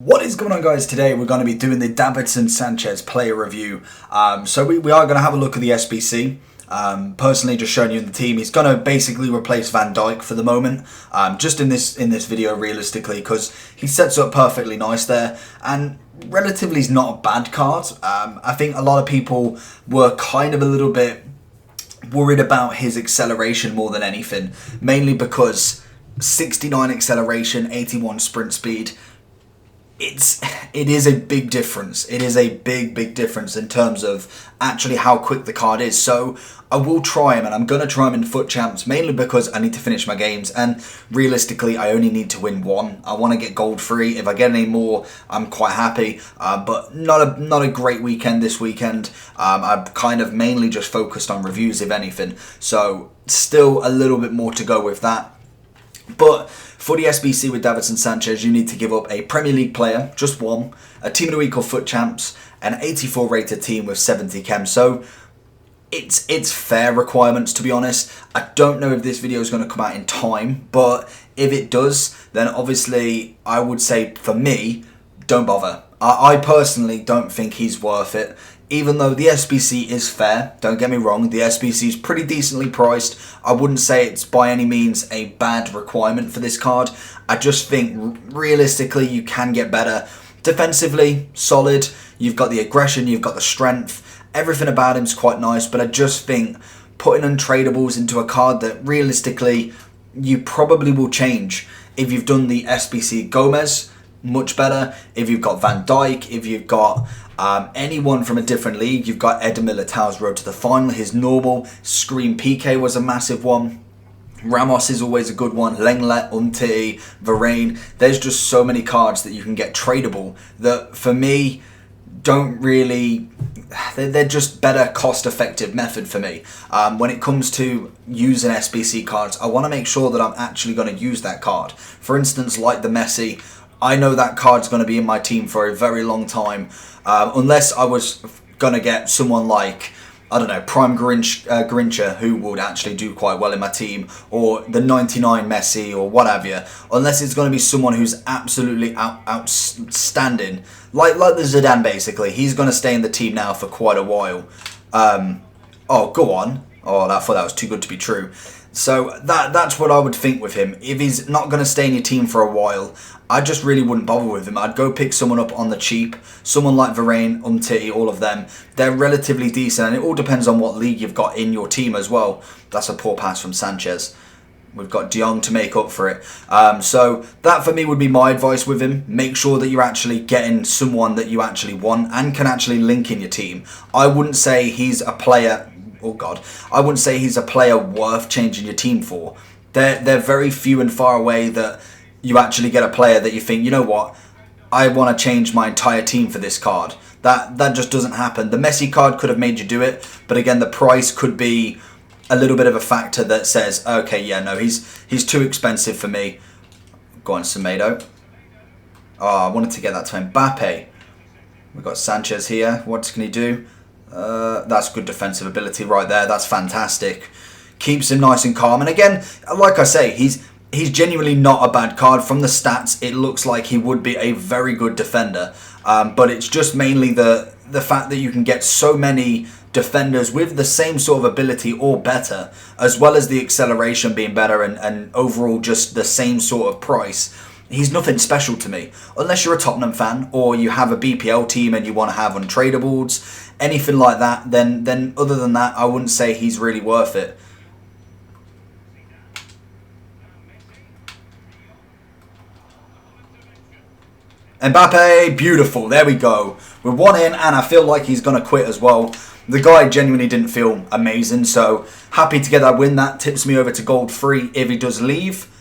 What is going on, guys? Today we're going to be doing the Davidson Sanchez player review. So we are going to have a look at the SBC. Personally, just showing you the team. He's going to basically replace Van Dijk for the moment, just in this video realistically, because he sets up perfectly nice there, and relatively is not a bad card. I think a lot of people were kind of a little bit worried about his acceleration more than anything, mainly because 69 acceleration, 81 sprint speed. It is a big difference. It is a big difference in terms of actually how quick the card is. So I will try him, and I'm going to try him in Foot Champs, mainly because I need to finish my games, and realistically I only need to win one. I want to get gold free. If I get any more, I'm quite happy, but not a great weekend this weekend. I've kind of mainly just focused on reviews, if anything, so still a little bit more to go with that. But for the SBC with Davidson Sanchez, you need to give up a Premier League player, just one, a Team of the Week or Foot Champs, an 84 rated team with 70 chem. So it's fair requirements, to be honest. I don't know if this video is going to come out in time, but if it does, then obviously I would say, for me, don't bother. I personally don't think he's worth it. Even though the SBC is fair, don't get me wrong, the SBC is pretty decently priced. I wouldn't say it's by any means a bad requirement for this card. I just think realistically you can get better. Defensively, solid. You've got the aggression, you've got the strength. Everything about him is quite nice, but I just think putting untradables into a card that realistically you probably will change. If you've done the SBC Gomez, much better. If you've got Van Dijk, if you've got anyone from a different league, you've got Eder Militao's road to the final. His normal Scream PK was a massive one. Ramos is always a good one. Lenglet, Umtiti, Varane. There's just so many cards that you can get tradable that for me don't really... They're just better cost-effective method for me. When it comes to using SBC cards, I want to make sure that I'm actually going to use that card. For instance, like the Messi, I know that card's going to be in my team for a very long time, unless I was going to get someone like, I don't know, Prime Grincha, who would actually do quite well in my team, or the 99 Messi, or what have you. Unless it's going to be someone who's absolutely outstanding, like the Zidane basically. He's going to stay in the team now for quite a while. Oh, go on. Oh, I thought that was too good to be true. So that's what I would think with him. If he's not going to stay in your team for a while, I just really wouldn't bother with him. I'd go pick someone up on the cheap. Someone like Varane, Umtiti, all of them. They're relatively decent, and it all depends on what league you've got in your team as well. That's a poor pass from Sanchez. We've got De Jong to make up for it. So that for me would be my advice with him. Make sure that you're actually getting someone that you actually want and can actually link in your team. I wouldn't say he's a player... Oh God, I wouldn't say he's a player worth changing your team for. They're very few and far away that you actually get a player that you think, you know what, I want to change my entire team for this card. That just doesn't happen. The Messi card could have made you do it, but again, the price could be a little bit of a factor that says, okay, yeah, no, he's too expensive for me. Go on, Semedo. Oh, I wanted to get that to Mbappe. We've got Sanchez here. What can he do? That's good defensive ability right there. That's fantastic. Keeps him nice and calm. And again, like I say, he's genuinely not a bad card. From the stats, it looks like he would be a very good defender. But it's just mainly the fact that you can get so many defenders with the same sort of ability or better, as well as the acceleration being better and overall just the same sort of price. He's nothing special to me. Unless you're a Tottenham fan or you have a BPL team and you want to have untradables, anything like that, then other than that, I wouldn't say he's really worth it. Mbappe, beautiful, there we go. We're one in, and I feel like he's going to quit as well. The guy genuinely didn't feel amazing, so happy to get that win. That tips me over to gold free if he does leave.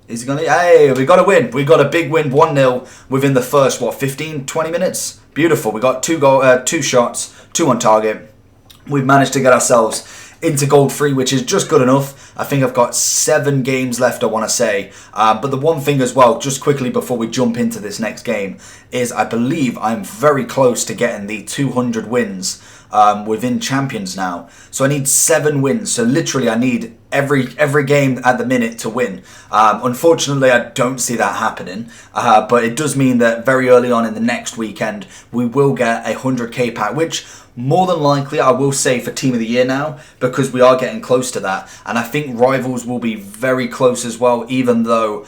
Is he going to... Hey, we got a win. We got a big win, 1-0 within the first, 15, 20 minutes? Beautiful. We got two shots, 2 on target. We've managed to get ourselves into gold free, which is just good enough. I think I've got 7 games left, I want to say. But the one thing as well, just quickly before we jump into this next game, is I believe I'm very close to getting the 200 wins within Champions now. So I need 7 wins. So literally I need every game at the minute to win. Unfortunately, I don't see that happening, but it does mean that very early on in the next weekend, we will get a 100k pack, which more than likely I will say for Team of the Year now, because we are getting close to that. And I think rivals will be very close as well, even though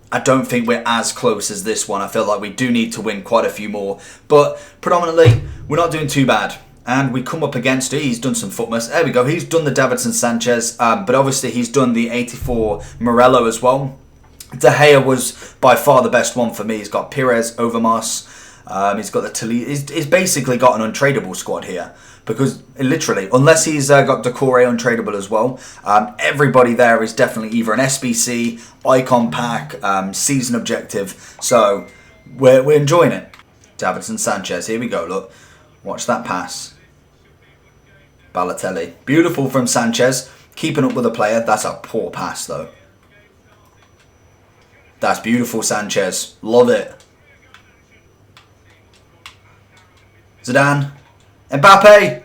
I don't think we're as close as this one. I feel like we do need to win quite a few more. But predominantly, we're not doing too bad. And we come up against, he's done some Futmas. There we go, he's done the Davidson Sanchez. But obviously he's done the 84 Morello as well. De Gea was by far the best one for me. He's got Pires, Overmars. He's got the Talib. He's basically got an untradeable squad here. Because literally, unless he's got Decore untradeable as well, everybody there is definitely either an SBC, icon pack, season objective. So we're enjoying it. Davidson Sanchez, here we go, look. Watch that pass. Balotelli. Beautiful from Sanchez. Keeping up with the player. That's a poor pass though. That's beautiful, Sanchez. Love it. Zidane. Mbappe.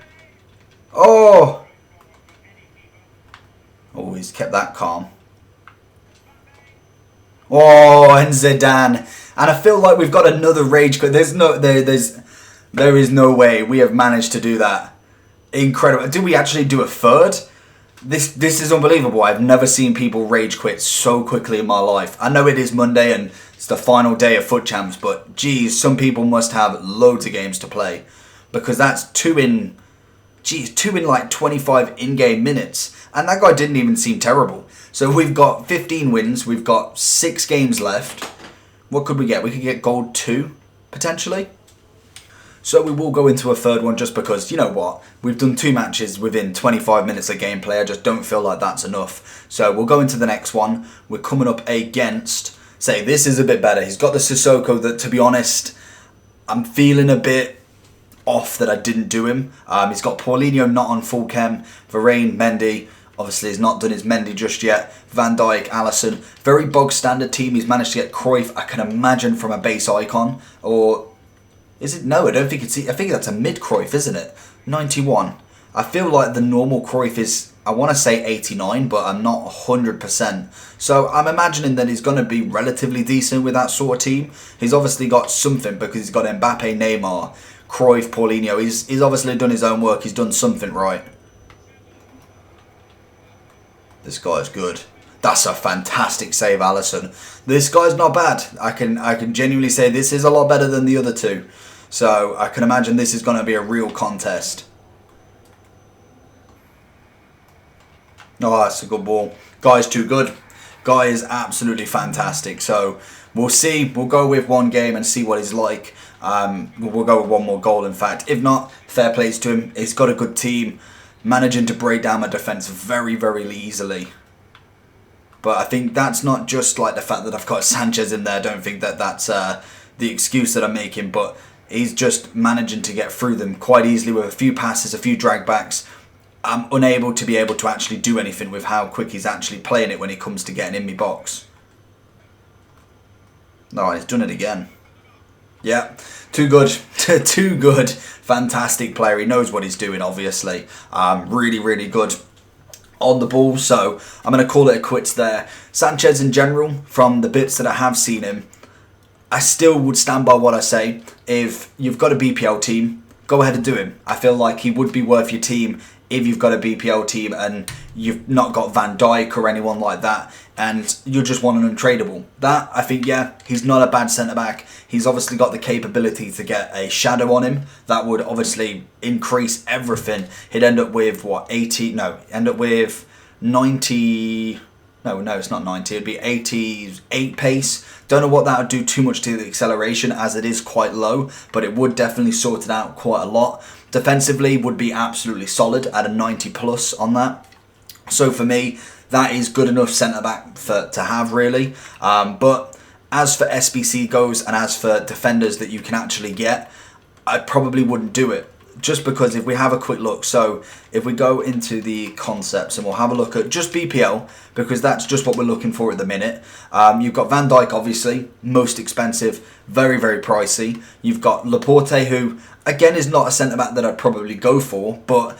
Oh. Oh, he's kept that calm. Oh, and Zidane. And I feel like we've got another rage quit. There is no way we have managed to do that. Incredible. Did we actually do a third? This is unbelievable. I've never seen people rage quit so quickly in my life. I know it is Monday and it's the final day of Foot Champs, but geez, some people must have loads of games to play. Because that's two in like 25 in-game minutes. And that guy didn't even seem terrible. So we've got 15 wins. We've got 6 games left. What could we get? We could get gold 2, potentially. So we will go into a third one just because, you know what, we've done 2 matches within 25 minutes of gameplay. I just don't feel like that's enough. So we'll go into the next one. We're coming up against, say, this is a bit better. He's got the Sissoko that, to be honest, I'm feeling a bit off that I didn't do him. He's got Paulinho not on full chem. Varane, Mendy. Obviously, he's not done his Mendy just yet. Van Dijk, Alisson. Very bog standard team. He's managed to get Cruyff, I can imagine, from a base icon. Or is it? No, I don't think it's... I think that's a mid Cruyff, isn't it? 91. I feel like the normal Cruyff is, I want to say 89, but I'm not 100%. So I'm imagining that he's going to be relatively decent with that sort of team. He's obviously got something because he's got Mbappe, Neymar, Cruyff, Paulinho. He's obviously done his own work. He's done something right. This guy's good. That's a fantastic save, Alisson. This guy's not bad. I can genuinely say this is a lot better than the other two. So I can imagine this is going to be a real contest. Oh, that's a good ball. Guy's too good. Guy is absolutely fantastic. So we'll see. We'll go with one game and see what he's like. We'll go with one more goal, in fact. If not, fair plays to him. He's got a good team. Managing to break down my defence very, very easily. But I think that's not just like the fact that I've got Sanchez in there. I don't think that that's the excuse that I'm making. But he's just managing to get through them quite easily with a few passes, a few drag backs. I'm unable to be able to actually do anything with how quick he's actually playing it when it comes to getting in my box. No, he's done it again. Yeah, too good. Too good. Fantastic player. He knows what he's doing, obviously. Really, really good on the ball. So I'm going to call it a quits there. Sanchez in general, from the bits that I have seen him, I still would stand by what I say. If you've got a BPL team, go ahead and do him. I feel like he would be worth your team if you've got a BPL team and you've not got Van Dijk or anyone like that and you just want an untradeable. That, I think, yeah, he's not a bad centre-back. He's obviously got the capability to get a shadow on him. That would obviously increase everything. He'd end up with, what, 80... No, end up with 90... No, it's not 90. It'd be 88 pace. Don't know what that would do too much to the acceleration as it is quite low, but it would definitely sort it out quite a lot. Defensively would be absolutely solid at a 90 plus on that. So for me, that is good enough centre-back to have, really. But as for SBC goes and as for defenders that you can actually get, I probably wouldn't do it. Just because if we have a quick look, so if we go into the concepts and we'll have a look at just BPL, because that's just what we're looking for at the minute. You've got Van Dijk, obviously, most expensive, very, very pricey. You've got Laporte, who, again, is not a centre-back that I'd probably go for, but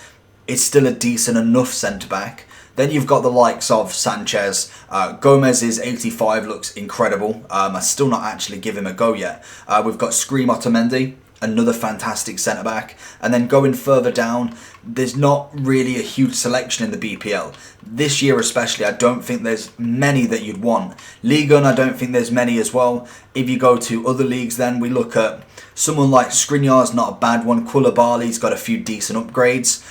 it's still a decent enough centre-back. Then you've got the likes of Sanchez. Gomez's 85 looks incredible. I still not actually give him a go yet. We've got Scream Otamendi, another fantastic centre-back. And then going further down, there's not really a huge selection in the BPL. This year especially, I don't think there's many that you'd want. Liga, I don't think there's many as well. If you go to other leagues then, we look at someone like Skriniar's not a bad one. Koulibaly's got a few decent upgrades.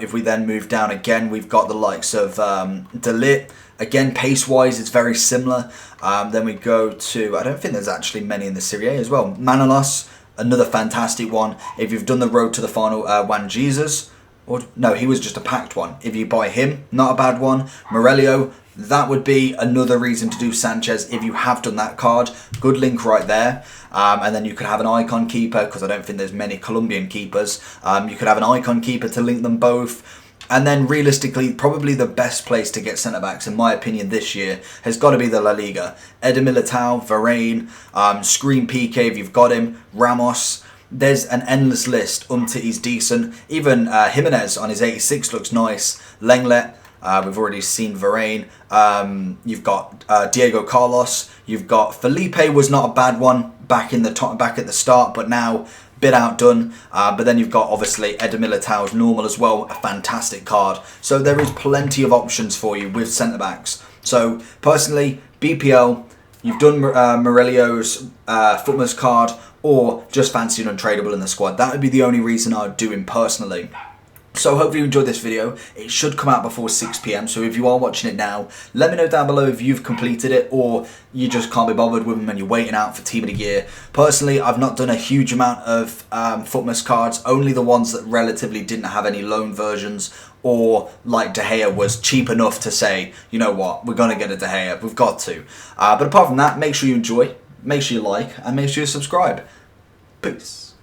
If we then move down again, we've got the likes of De Ligt. Again, pace-wise, it's very similar. Then we go to, I don't think there's actually many in the Serie A as well. Manolas, another fantastic one. If you've done the road to the final, Juan Jesus, or no, he was just a packed one. If you buy him, not a bad one. Morelio, that would be another reason to do Sanchez if you have done that card. Good link right there. And then you could have an icon keeper, because I don't think there's many Colombian keepers. You could have an icon keeper to link them both. And then realistically, probably the best place to get centre-backs, in my opinion, this year has got to be the La Liga. Eder Militao, Varane, Scream PK if you've got him, Ramos. There's an endless list. Umtiti's decent. Even Jimenez on his 86 looks nice. Lenglet, we've already seen Varane. You've got Diego Carlos. You've got Felipe, was not a bad one back at the start, but now bit outdone. But then you've got obviously Eder Militao's normal as well, a fantastic card. So there is plenty of options for you with centre backs. So personally, BPL, you've done Morelio's Futmas card, or just fancy an untradeable in the squad. That would be the only reason I would do him personally. So hopefully you enjoyed this video. It should come out before 6 PM, so if you are watching it now, let me know down below if you've completed it or you just can't be bothered with them and you're waiting out for Team of the Year. Personally, I've not done a huge amount of Futmas cards, only the ones that relatively didn't have any loan versions, or like De Gea was cheap enough to say, you know what, we're going to get a De Gea, we've got to. But apart from that, make sure you enjoy, make sure you like, and make sure you subscribe. Peace.